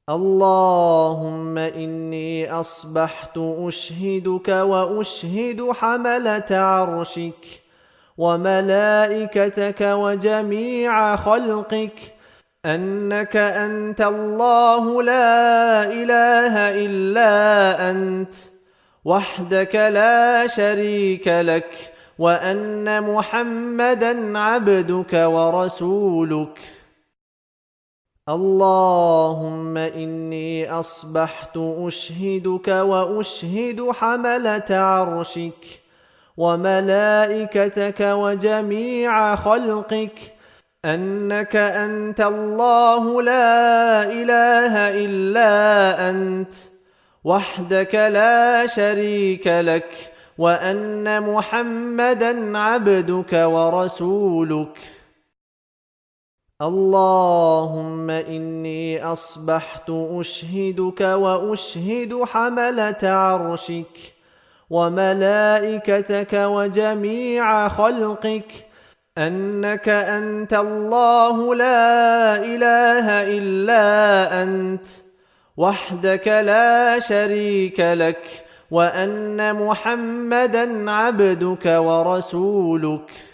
اللهم إني أصبحت أشهدك وأشهد حملة عرشك وملائكتك وجميع خلقك أنك أنت الله لا إله إلا أنت وحدك لا شريك لك، وأن محمدًا عبدك ورسولك. اللهم إني أصبحت أشهدك وأشهد حملة عرشك وملائكتك وجميع خلقك أنك أنت الله لا إله إلا أنت وحدك لا شريك لك، وأن محمدًا عبدك ورسولك. اللهم إني أصبحت أشهدك وأشهد حملة عرشك وملائكتك وجميع خلقك أنك أنت الله لا إله إلا أنت وحدك لا شريك لك، وأن محمدًا عبدك ورسولك.